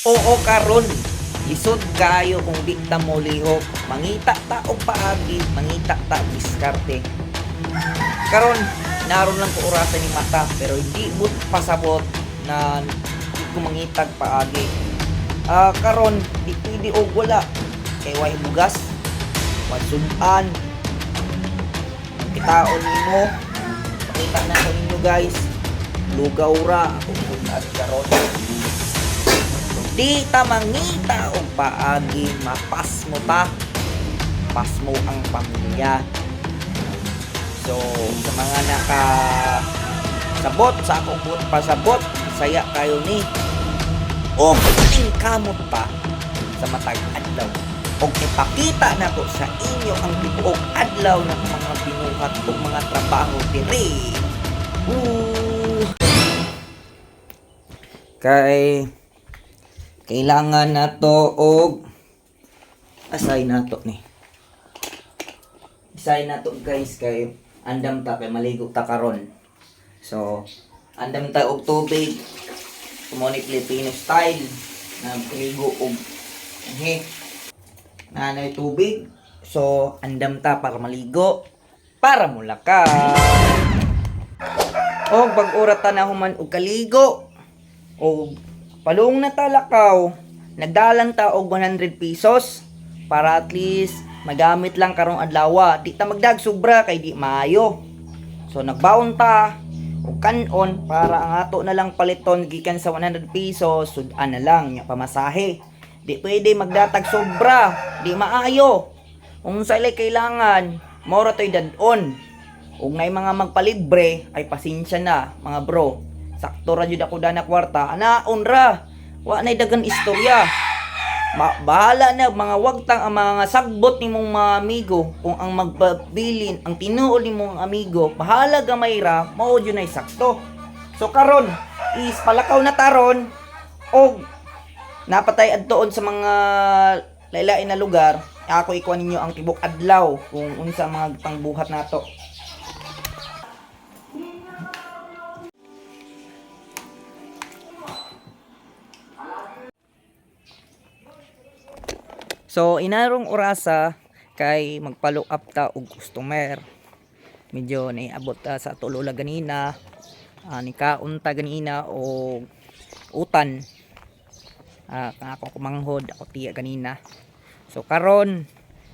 Oo karon. Lisod kayo kung di ta mo lihok. Mangita ta og paagi, mangita ta og diskarte. Karon naron lang ko orasan ni mata pero hindi but pasabot na di ko mangitag paagi. Karon di pwede og wala kay way bugas, wasudan. Kitaon nimo. Pakita na sa ninyo guys. Lugaw ra kung at karon. Di ta mangita og paagi, mapas mo ta. Pas mo ang pamilya. So, sa mga sabot sa akong buot pasabot, saya kayo ni. O kamot pa sa matag adlaw. O ipakita na to sa inyo ang tibuok adlaw ng mga binuhat o mga trabaho diri. Kay kailangan na to og asay na to ni. Isay na to guys kay andam ta kay maligo ta karon. So andam ta og tubig kumuni Filipino style na maligo og nanay tubig. So andam ta para maligo para mulaka. Og pag-ura ta na human og kaligo og palung na talakaw, nagdalan ta og 100 pesos para at least magamit lang karong adlaw. Di ta magdag sobra kay di maayo. So nagbaon ta og kanon para ang ato na lang paliton gikan sa 100 pesos sudan na lang nya pamasahe. Di pwede magdatag sobra, di maayo. Kung sa ilay kailangan, mora to'y dadon. Kung ngay mga magpalibre, ay pasensya na mga bro. Sakto ra jud ako dana kwarta. Anaon ra. Wa nay dagan istorya. Bahala na mga wagtang ang mga sagbot nimong mga amigo. Kung ang magpabilin, ang tinuol nimong amigo, bahala gamay ra, mao jud nay sakto. So karon is palakaw na taron og napatay adtoon sa mga lailain na lugar. Ako ikuha ninyo ang tibok adlaw kung unsa mga pangbuhat nato. So inarong orasa kay magpalo up ta og customer. Medyo naiabot ta sa tulula ganina. Ni kaon ta ganina og utan. Ako kumanghod, ako tiya ganina. So karon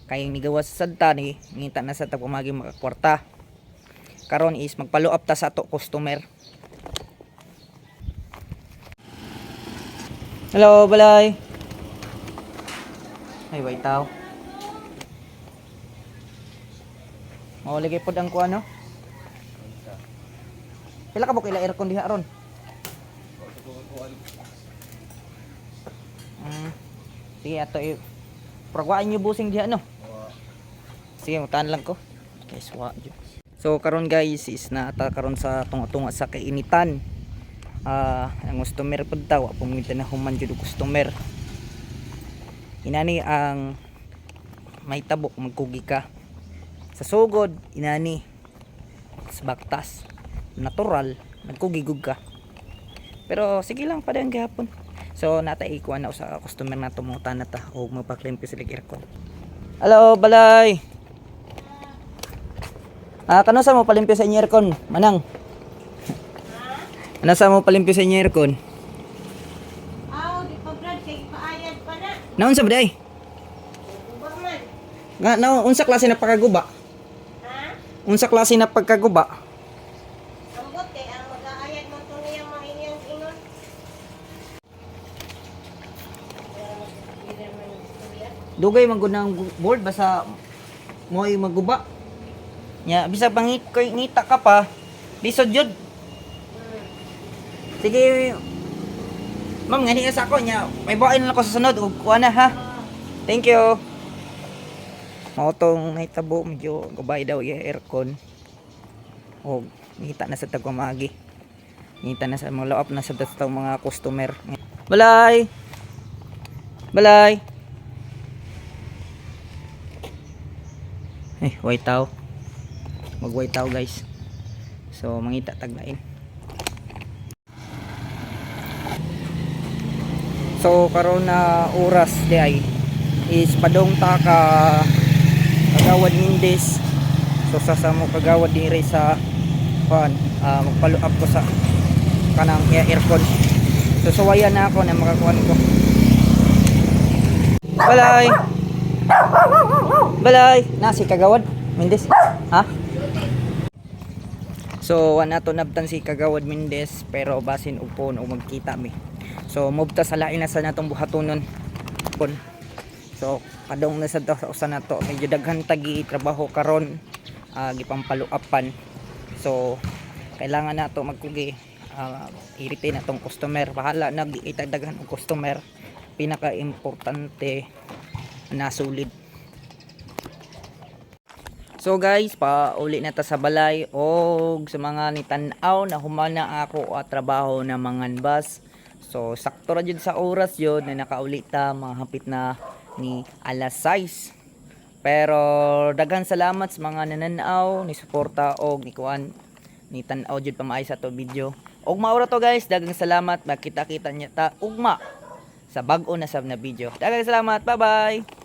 kay nigawa sa sadta ni ngita na sa ta pumagi makakwarta. Karon is magpalo up ta sa ato customer. Hello, balay. Ay, way tao. Lagi po ang kuano. Pila ka bukila aircon diha aron? Sige, ato prograan nyo busing diha no? Sige, mutaan lang ko. Guys, so karon guys is naata karon sa tunga-tunga sa kainitan. Ang customer pud taw, pumunta na human jud customer. Inani ang may tabok magkugi ka sa sugod, inani sa baktas natural nagkugigug ka, pero sige lang padang gihapon. So nata ikuan na sa customer na tumuta na ta og magpa-claim ko sila aircon. Hello balay, kano sa mo palimpyo sa inyo aircon manang? Ano sa mo palimpyo sa inyo aircon? Naon sa baday? Nga naon unsa klase na pagkaguba? Ha? Unsa klase na pagkaguba? Ambot kay ang mag-aayat mo to niyang mahinyang ingon. Dugay man gud nang board basta moy maguba. Nya bisag pangit ko ngita ka pa, lisod jud. Sige. Ma'am, ngani sa ako nya. May bawain na ako sa sunod ug kuha na ha. Thank you. Mao tong nahitabo medyo gabay daw yung aircon. Og ngita na sa tagpamagi. Ngita na sa mga laop na sa mga customer. Balay. Balay. White tao. Mag white tao guys. So mangita taglain. So karon na oras di ay is padong ta ka Kagawad Mindes. So sasamo kagawad dire sa kuan, magpalo up ko sa kanang aircon. So suwayan na ako na makakuan ko. Balay. Balay. Na si Kagawad Mindes. Ha? So wala to nabtan si Kagawad Mindes pero basin upon o magkita mi. So move ta sa lain na sa natong buhatonon. Pon. So padong na sa usa na to medyo daghan tagi trabaho karon, gipampalo-upan. So kailangan na to magkugi, irite na tong customer. Bahala na itagdagan og customer. Pinaka importante na sulit. So guys, pauli na ta sa balay og sa mga nitan-aw na humana ako at trabaho na mangan bus. So sakto ra jud sa oras jud na nakauli ta, mga hapit na ni alas 6. Pero daghan salamat sa mga nananaw, ni suporta og ni kuan ni tan-aw jud pa maay sa to video. Og maura to guys, daghang salamat, makita-kita niya ta ugma sa bag-o na sab na video. Daghang salamat, bye-bye.